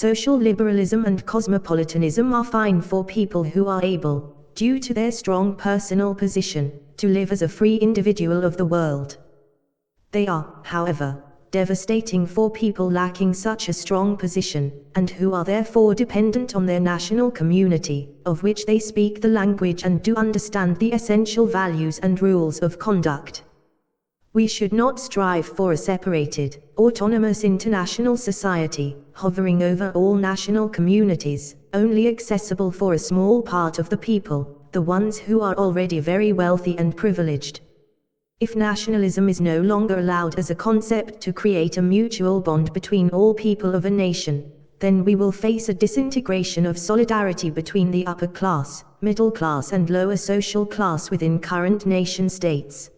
Social liberalism and cosmopolitanism are fine for people who are able, due to their strong personal position, to live as a free individual of the world. They are, however, devastating for people lacking such a strong position, and who are therefore dependent on their national community, of which they speak the language and do understand the essential values and rules of conduct. We should not strive for a separated, autonomous international society, hovering over all national communities, only accessible for a small part of the people, the ones who are already very wealthy and privileged. If nationalism is no longer allowed as a concept to create a mutual bond between all people of a nation, then we will face a disintegration of solidarity between the upper class, middle class and lower social class within current nation states.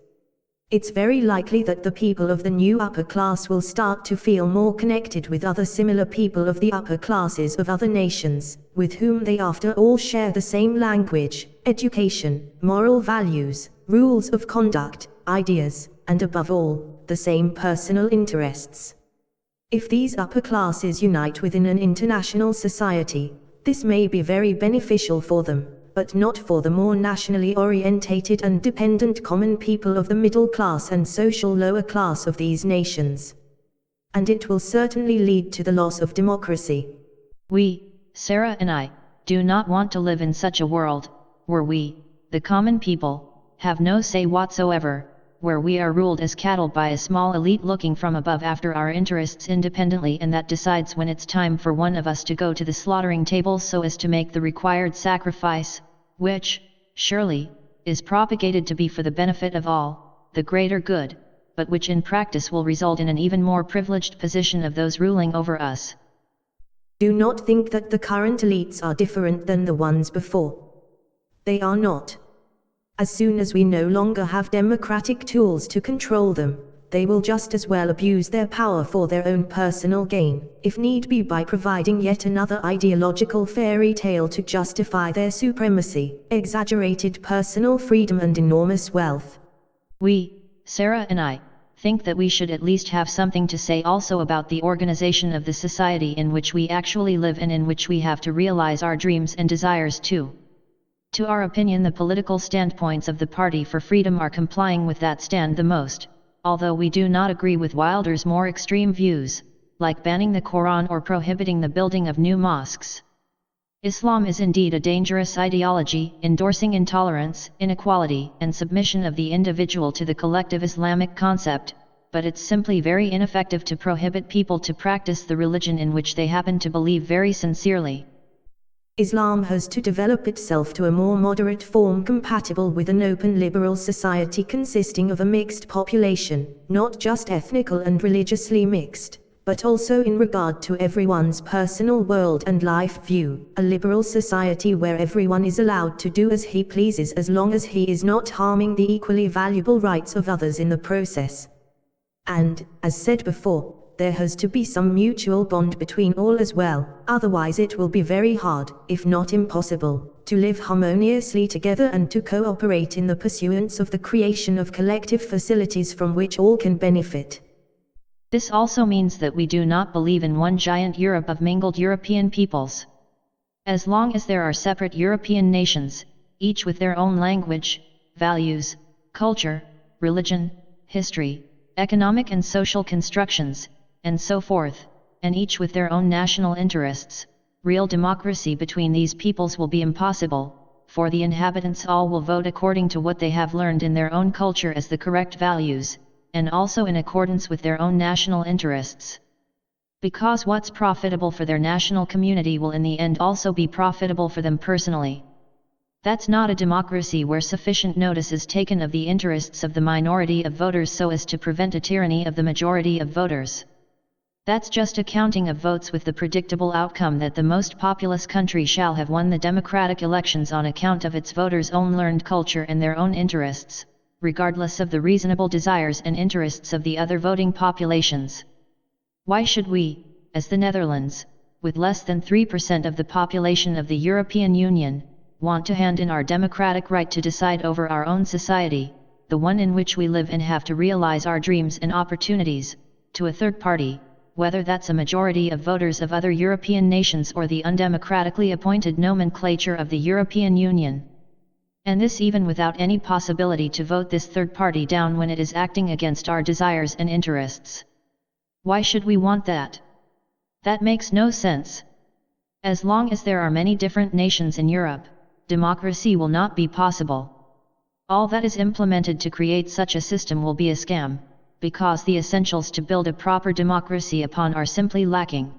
It's very likely that the people of the new upper class will start to feel more connected with other similar people of the upper classes of other nations, with whom they after all share the same language, education, moral values, rules of conduct, ideas, and above all, the same personal interests. If these upper classes unite within an international society, this may be very beneficial for them, but not for the more nationally orientated and dependent common people of the middle class and social lower class of these nations. And it will certainly lead to the loss of democracy. We, Sarah and I, do not want to live in such a world, where we, the common people, have no say whatsoever, where we are ruled as cattle by a small elite looking from above after our interests independently and that decides when it's time for one of us to go to the slaughtering table so as to make the required sacrifice, which, surely, is propagated to be for the benefit of all, the greater good, but which in practice will result in an even more privileged position of those ruling over us. Do not think that the current elites are different than the ones before. They are not. As soon as we no longer have democratic tools to control them, they will just as well abuse their power for their own personal gain, if need be by providing yet another ideological fairy tale to justify their supremacy, exaggerated personal freedom and enormous wealth. We, Sarah and I, think that we should at least have something to say also about the organization of the society in which we actually live and in which we have to realize our dreams and desires too. To our opinion, the political standpoints of the Party for Freedom are complying with that stand the most, although we do not agree with Wilders' more extreme views, like banning the Quran or prohibiting the building of new mosques. Islam is indeed a dangerous ideology, endorsing intolerance, inequality, and submission of the individual to the collective Islamic concept, but it's simply very ineffective to prohibit people to practice the religion in which they happen to believe very sincerely. Islam has to develop itself to a more moderate form compatible with an open liberal society consisting of a mixed population, not just ethnical and religiously mixed, but also in regard to everyone's personal world and life view, a liberal society where everyone is allowed to do as he pleases as long as he is not harming the equally valuable rights of others in the process. And, as said before, there has to be some mutual bond between all as well, otherwise it will be very hard, if not impossible, to live harmoniously together and to cooperate in the pursuance of the creation of collective facilities from which all can benefit. This also means that we do not believe in one giant Europe of mingled European peoples. As long as there are separate European nations, each with their own language, values, culture, religion, history, economic and social constructions, and so forth, and each with their own national interests, real democracy between these peoples will be impossible, for the inhabitants all will vote according to what they have learned in their own culture as the correct values, and also in accordance with their own national interests. Because what's profitable for their national community will in the end also be profitable for them personally. That's not a democracy where sufficient notice is taken of the interests of the minority of voters so as to prevent a tyranny of the majority of voters. That's just a counting of votes with the predictable outcome that the most populous country shall have won the democratic elections on account of its voters' own learned culture and their own interests, regardless of the reasonable desires and interests of the other voting populations. Why should we, as the Netherlands, with less than 3% of the population of the European Union, want to hand in our democratic right to decide over our own society, the one in which we live and have to realize our dreams and opportunities, to a third party, whether that's a majority of voters of other European nations or the undemocratically appointed nomenclature of the European Union. And this even without any possibility to vote this third party down when it is acting against our desires and interests. Why should we want that? That makes no sense. As long as there are many different nations in Europe, democracy will not be possible. All that is implemented to create such a system will be a scam, because the essentials to build a proper democracy upon are simply lacking.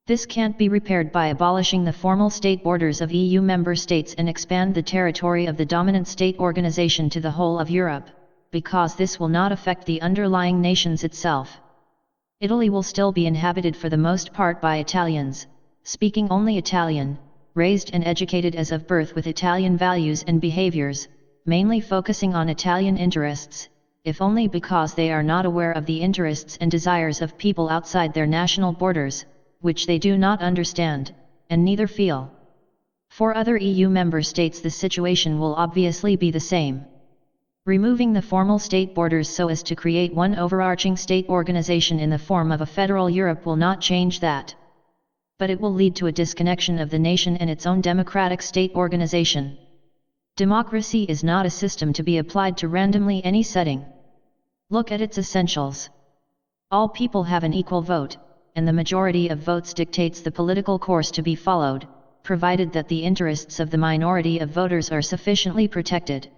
This can't be repaired by abolishing the formal state borders of EU member states and expand the territory of the dominant state organization to the whole of Europe, because this will not affect the underlying nations itself. Italy will still be inhabited for the most part by Italians, speaking only Italian, raised and educated as of birth with Italian values and behaviors, mainly focusing on Italian interests, if only because they are not aware of the interests and desires of people outside their national borders, which they do not understand, and neither feel. For other EU member states the situation will obviously be the same. Removing the formal state borders so as to create one overarching state organization in the form of a federal Europe will not change that. But it will lead to a disconnection of the nation and its own democratic state organization. Democracy is not a system to be applied to randomly any setting. Look at its essentials. All people have an equal vote, and the majority of votes dictates the political course to be followed, provided that the interests of the minority of voters are sufficiently protected.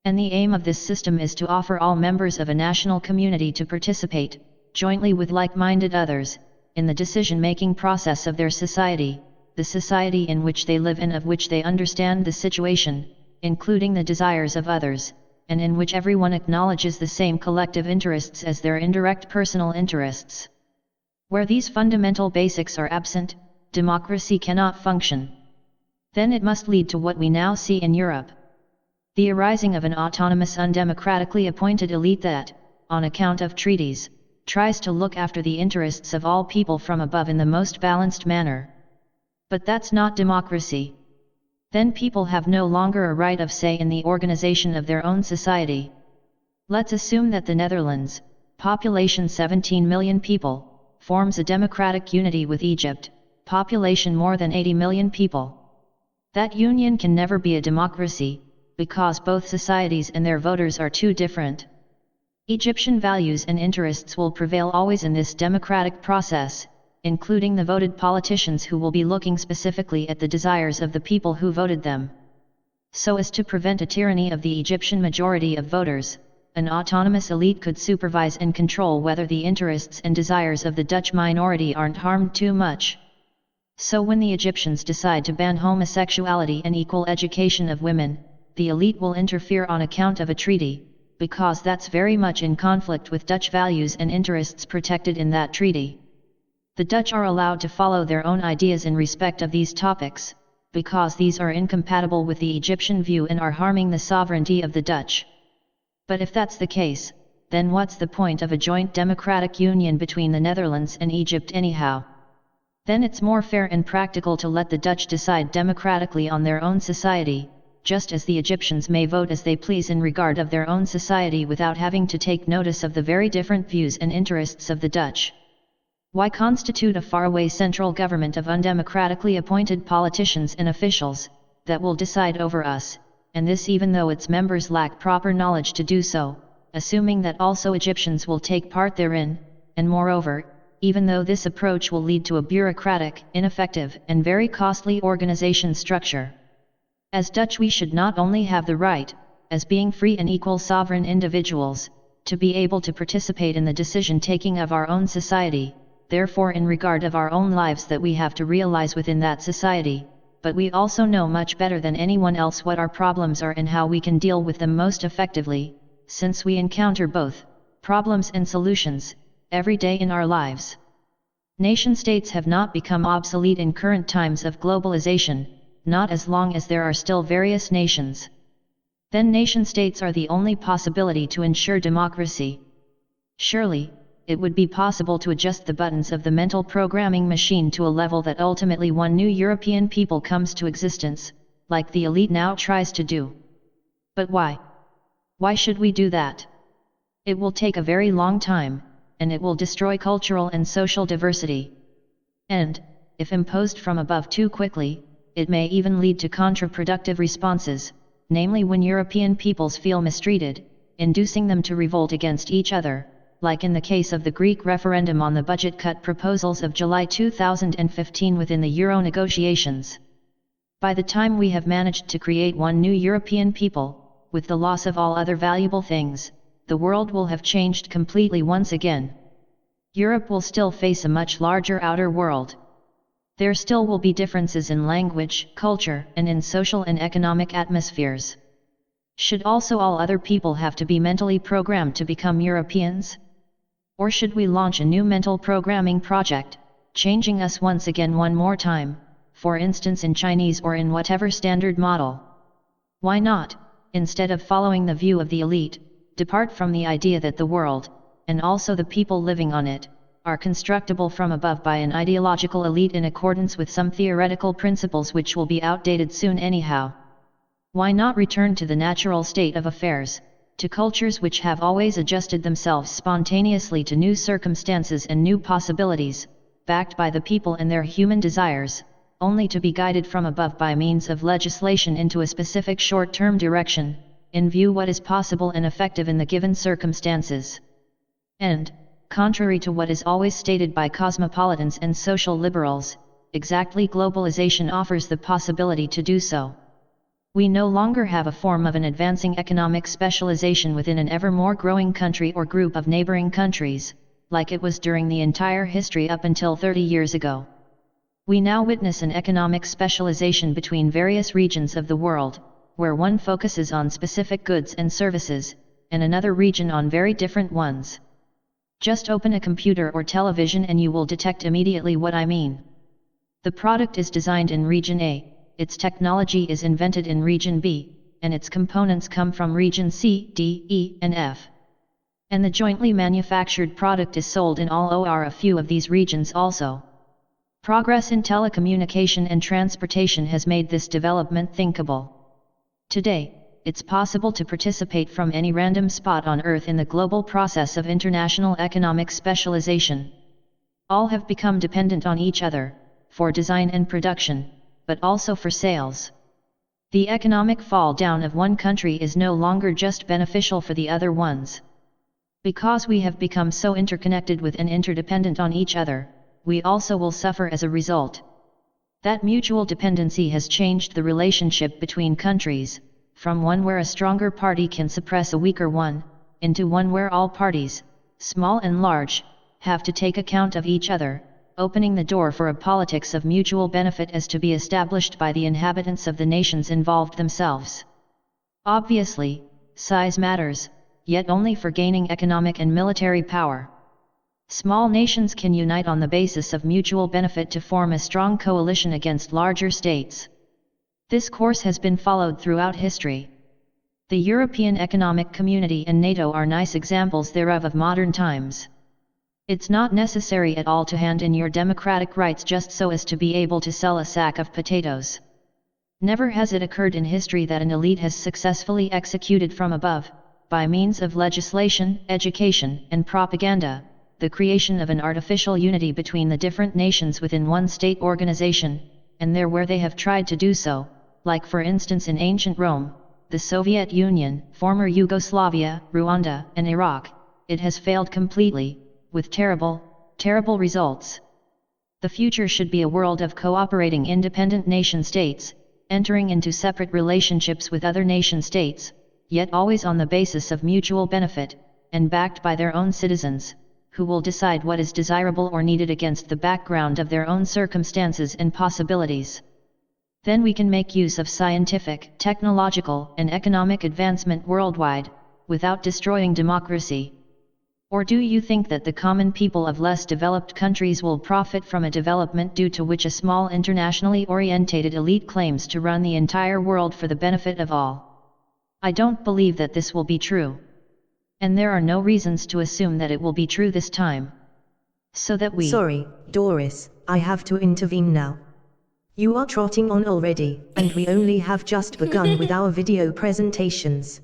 And the aim of this system is to offer all members of a national community to participate, jointly with like-minded others, in the decision-making process of their society, the society in which they live and of which they understand the situation, including the desires of others, and in which everyone acknowledges the same collective interests as their indirect personal interests. Where these fundamental basics are absent, democracy cannot function. Then it must lead to what we now see in Europe. The arising of an autonomous undemocratically appointed elite that, on account of treaties, tries to look after the interests of all people from above in the most balanced manner. But that's not democracy. Then people have no longer a right of say in the organization of their own society. Let's assume that the Netherlands, population 17 million people, forms a democratic unity with Egypt, population more than 80 million people. That union can never be a democracy, because both societies and their voters are too different. Egyptian values and interests will prevail always in this democratic process, including the voted politicians who will be looking specifically at the desires of the people who voted them. So as to prevent a tyranny of the Egyptian majority of voters, an autonomous elite could supervise and control whether the interests and desires of the Dutch minority aren't harmed too much. So when the Egyptians decide to ban homosexuality and equal education of women, the elite will interfere on account of a treaty, because that's very much in conflict with Dutch values and interests protected in that treaty. The Dutch are allowed to follow their own ideas in respect of these topics, because these are incompatible with the Egyptian view and are harming the sovereignty of the Dutch. But if that's the case, then what's the point of a joint democratic union between the Netherlands and Egypt anyhow? Then it's more fair and practical to let the Dutch decide democratically on their own society, just as the Egyptians may vote as they please in regard of their own society without having to take notice of the very different views and interests of the Dutch. Why constitute a faraway central government of undemocratically appointed politicians and officials, that will decide over us, and this even though its members lack proper knowledge to do so, assuming that also Egyptians will take part therein, and moreover, even though this approach will lead to a bureaucratic, ineffective, and very costly organization structure. As Dutch we should not only have the right, as being free and equal sovereign individuals, to be able to participate in the decision-taking of our own society, therefore in regard of our own lives that we have to realize within that society, but we also know much better than anyone else what our problems are and how we can deal with them most effectively, since we encounter both problems and solutions every day in our lives. Nation-states have not become obsolete in current times of globalization, not as long as there are still various nations. Then nation-states are the only possibility to ensure democracy. Surely, it would be possible to adjust the buttons of the mental programming machine to a level that ultimately one new European people comes to existence, like the elite now tries to do. But why? Why should we do that? It will take a very long time, and it will destroy cultural and social diversity. And, if imposed from above too quickly, it may even lead to counterproductive responses, namely when European peoples feel mistreated, inducing them to revolt against each other, like in the case of the Greek referendum on the budget cut proposals of July 2015 within the Euro negotiations. By the time we have managed to create one new European people, with the loss of all other valuable things, the world will have changed completely once again. Europe will still face a much larger outer world. There still will be differences in language, culture, and in social and economic atmospheres. Should also all other people have to be mentally programmed to become Europeans? Or should we launch a new mental programming project, changing us once again one more time, for instance in Chinese or in whatever standard model? Why not, instead of following the view of the elite, depart from the idea that the world, and also the people living on it, are constructible from above by an ideological elite in accordance with some theoretical principles which will be outdated soon anyhow? Why not return to the natural state of affairs, to cultures which have always adjusted themselves spontaneously to new circumstances and new possibilities, backed by the people and their human desires, only to be guided from above by means of legislation into a specific short-term direction, in view what is possible and effective in the given circumstances? And, contrary to what is always stated by cosmopolitans and social liberals, exactly globalization offers the possibility to do so. We no longer have a form of an advancing economic specialization within an ever more growing country or group of neighboring countries, like it was during the entire history up until 30 years ago. We now witness an economic specialization between various regions of the world, where one focuses on specific goods and services, and another region on very different ones. Just open a computer or television and you will detect immediately what I mean. The product is designed in region A, its technology is invented in region B, and its components come from region C, D, E, and F. And the jointly manufactured product is sold in all or a few of these regions also. Progress in telecommunication and transportation has made this development thinkable. Today, it's possible to participate from any random spot on Earth in the global process of international economic specialization. All have become dependent on each other, for design and production, but also for sales. The economic fall down of one country is no longer just beneficial for the other ones. Because we have become so interconnected with and interdependent on each other, we also will suffer as a result. That mutual dependency has changed the relationship between countries, from one where a stronger party can suppress a weaker one, into one where all parties, small and large, have to take account of each other, opening the door for a politics of mutual benefit as to be established by the inhabitants of the nations involved themselves. Obviously, size matters, yet only for gaining economic and military power. Small nations can unite on the basis of mutual benefit to form a strong coalition against larger states. This course has been followed throughout history. The European Economic Community and NATO are nice examples thereof of modern times. It's not necessary at all to hand in your democratic rights just so as to be able to sell a sack of potatoes. Never has it occurred in history that an elite has successfully executed from above, by means of legislation, education, and propaganda, the creation of an artificial unity between the different nations within one state organization, and there where they have tried to do so, like for instance in ancient Rome, the Soviet Union, former Yugoslavia, Rwanda, and Iraq, it has failed completely, with terrible, terrible results. The future should be a world of cooperating independent nation-states, entering into separate relationships with other nation-states, yet always on the basis of mutual benefit, and backed by their own citizens, who will decide what is desirable or needed against the background of their own circumstances and possibilities. Then we can make use of scientific, technological, and economic advancement worldwide, without destroying democracy. Or do you think that the common people of less developed countries will profit from a development due to which a small internationally orientated elite claims to run the entire world for the benefit of all? I don't believe that this will be true. And there are no reasons to assume that it will be true this time. So that we... Sorry, Doris, I have to intervene now. You are trotting on already, and we only have just begun with our video presentations.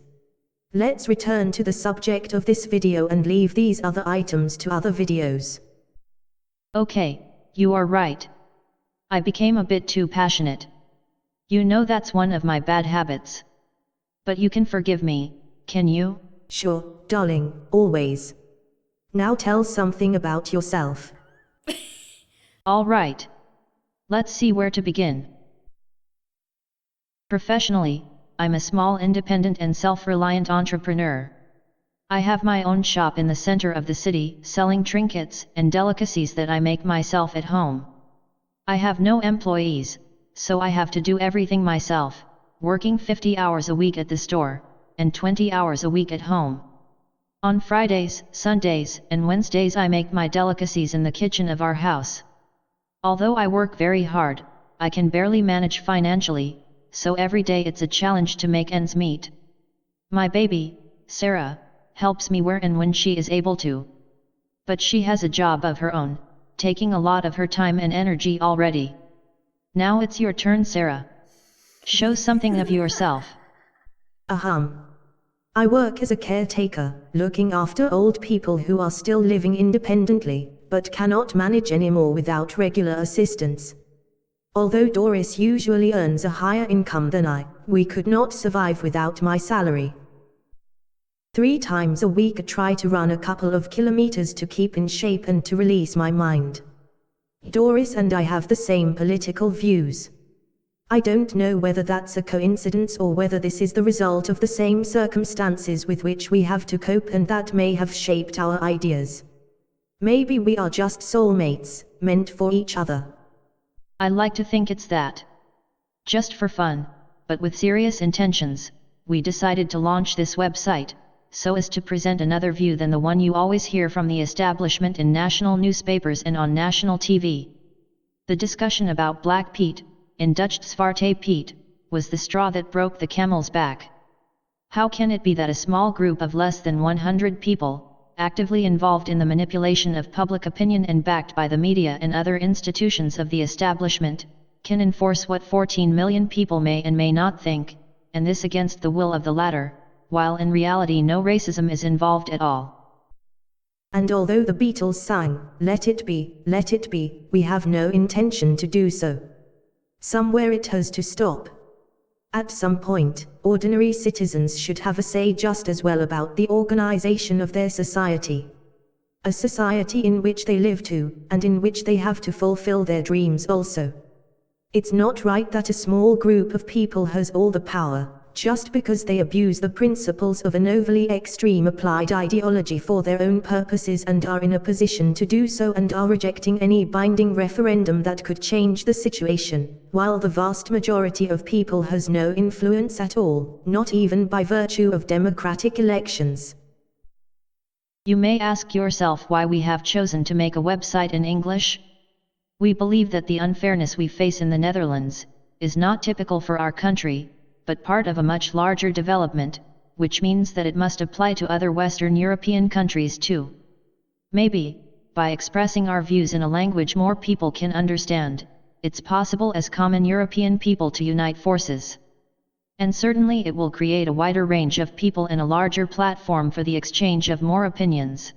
Let's return to the subject of this video and leave these other items to other videos. Okay, you are right. I became a bit too passionate. You know that's one of my bad habits. But you can forgive me, can you? Sure, darling, always. Now tell something about yourself. All right. Let's see where to begin. Professionally, I'm a small independent and self-reliant entrepreneur. I have my own shop in the center of the city, selling trinkets and delicacies that I make myself at home. I have no employees, so I have to do everything myself, working 50 hours a week at the store, and 20 hours a week at home. On Fridays, Sundays, and Wednesdays I make my delicacies in the kitchen of our house. Although I work very hard, I can barely manage financially, so every day it's a challenge to make ends meet. My baby, Sarah, helps me where and when she is able to. But she has a job of her own, taking a lot of her time and energy already. Now it's your turn, Sarah. Show something of yourself. I work as a caretaker, looking after old people who are still living independently, but cannot manage anymore without regular assistance. Although Doris usually earns a higher income than I, we could not survive without my salary. 3 times a week I try to run a couple of kilometers to keep in shape and to release my mind. Doris and I have the same political views. I don't know whether that's a coincidence or whether this is the result of the same circumstances with which we have to cope and that may have shaped our ideas. Maybe we are just soulmates, meant for each other. I like to think it's that. Just for fun, but with serious intentions, we decided to launch this website, so as to present another view than the one you always hear from the establishment in national newspapers and on national TV. The discussion about Black Pete, in Dutch Zwarte Piet, was the straw that broke the camel's back. How can it be that a small group of less than 100 people, actively involved in the manipulation of public opinion and backed by the media and other institutions of the establishment, can enforce what 14 million people may and may not think, and this against the will of the latter, while in reality no racism is involved at all? And although the Beatles sang, let it be, we have no intention to do so. Somewhere it has to stop. At some point, ordinary citizens should have a say just as well about the organization of their society. A society in which they live to, and in which they have to fulfill their dreams also. It's not right that a small group of people has all the power, just because they abuse the principles of an overly extreme applied ideology for their own purposes and are in a position to do so and are rejecting any binding referendum that could change the situation, while the vast majority of people has no influence at all, not even by virtue of democratic elections. You may ask yourself why we have chosen to make a website in English. We believe that the unfairness we face in the Netherlands is not typical for our country, but part of a much larger development, which means that it must apply to other Western European countries too. Maybe, by expressing our views in a language more people can understand, it's possible as common European people to unite forces. And certainly it will create a wider range of people and a larger platform for the exchange of more opinions.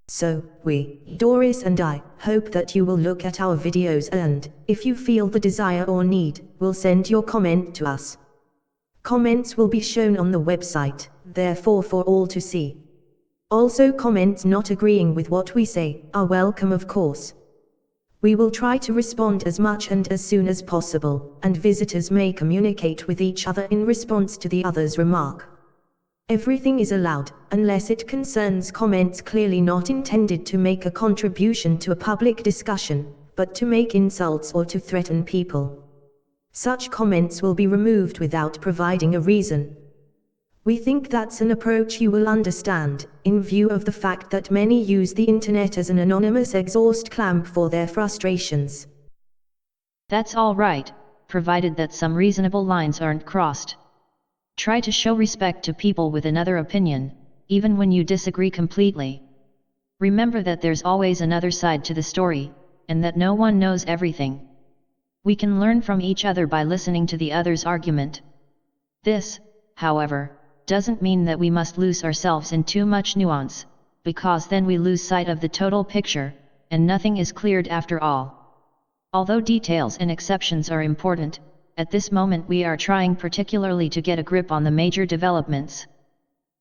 So, we, Doris and I, hope that you will look at our videos and, if you feel the desire or need, will send your comment to us. Comments will be shown on the website, therefore for all to see. Also, comments not agreeing with what we say are welcome, of course. We will try to respond as much and as soon as possible, and visitors may communicate with each other in response to the other's remark. Everything is allowed, unless it concerns comments clearly not intended to make a contribution to a public discussion, but to make insults or to threaten people. Such comments will be removed without providing a reason. We think that's an approach you will understand, in view of the fact that many use the internet as an anonymous exhaust clamp for their frustrations. That's all right, provided that some reasonable lines aren't crossed. Try to show respect to people with another opinion, even when you disagree completely. Remember that there's always another side to the story, and that no one knows everything. We can learn from each other by listening to the other's argument. This, however, doesn't mean that we must lose ourselves in too much nuance, because then we lose sight of the total picture, and nothing is cleared after all. Although details and exceptions are important, at this moment we are trying particularly to get a grip on the major developments.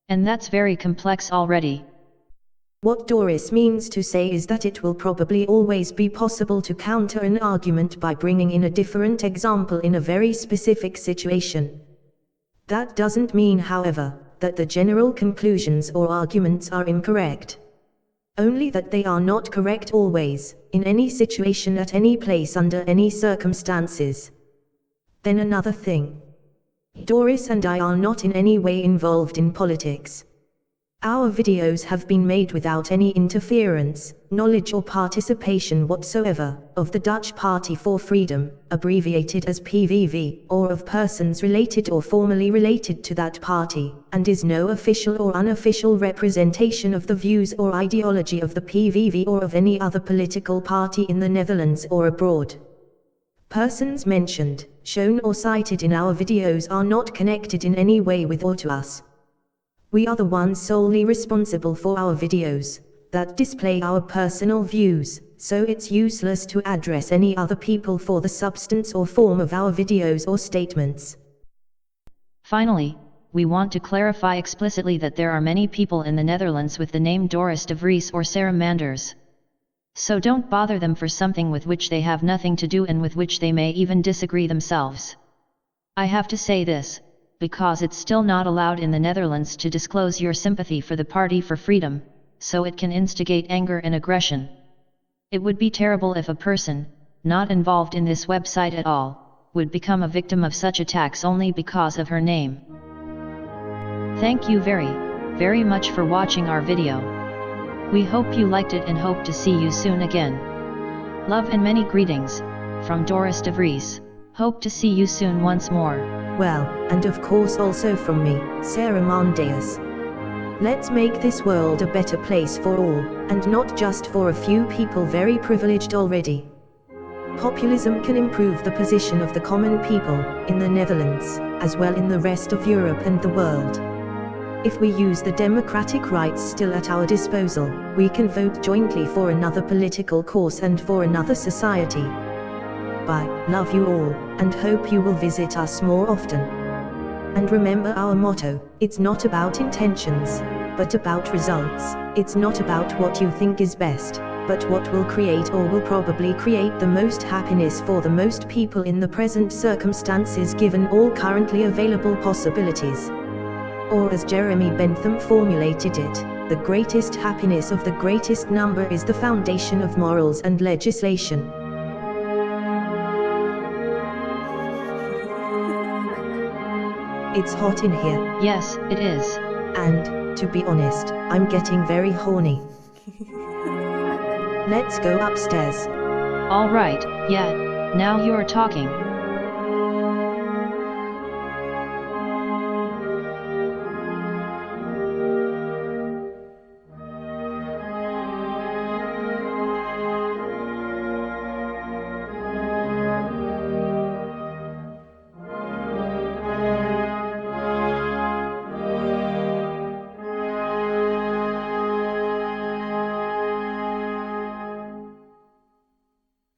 And that's very complex already. What Doris means to say is that it will probably always be possible to counter an argument by bringing in a different example in a very specific situation. That doesn't mean, however, that the general conclusions or arguments are incorrect. Only that they are not correct always, in any situation at any place under any circumstances. Then another thing. Doris and I are not in any way involved in politics. Our videos have been made without any interference, knowledge or participation whatsoever, of the Dutch Party for Freedom, abbreviated as PVV, or of persons related or formally related to that party, and is no official or unofficial representation of the views or ideology of the PVV or of any other political party in the Netherlands or abroad. Persons mentioned, shown or cited in our videos are not connected in any way with or to us. We are the ones solely responsible for our videos, that display our personal views, so it's useless to address any other people for the substance or form of our videos or statements. Finally, we want to clarify explicitly that there are many people in the Netherlands with the name Doris de Vries or Sarah Manders. So don't bother them for something with which they have nothing to do and with which they may even disagree themselves. I have to say this, because it's still not allowed in the Netherlands to disclose your sympathy for the Party for Freedom, so it can instigate anger and aggression. It would be terrible if a person, not involved in this website at all, would become a victim of such attacks only because of her name. Thank you very, very much for watching our video. We hope you liked it and hope to see you soon again. Love and many greetings, from Doris de Vries. Hope to see you soon once more. Well, and of course also from me, Sarah Manders. Let's make this world a better place for all, and not just for a few people very privileged already. Populism can improve the position of the common people, in the Netherlands, as well in the rest of Europe and the world. If we use the democratic rights still at our disposal, we can vote jointly for another political course and for another society. Bye, love you all, and hope you will visit us more often. And remember our motto, it's not about intentions, but about results. It's not about what you think is best, but what will create or will probably create the most happiness for the most people in the present circumstances given all currently available possibilities. Or as Jeremy Bentham formulated it, the greatest happiness of the greatest number is the foundation of morals and legislation. It's hot in here. Yes, it is. And, to be honest, I'm getting very horny. Let's go upstairs. All right, yeah, now you're talking.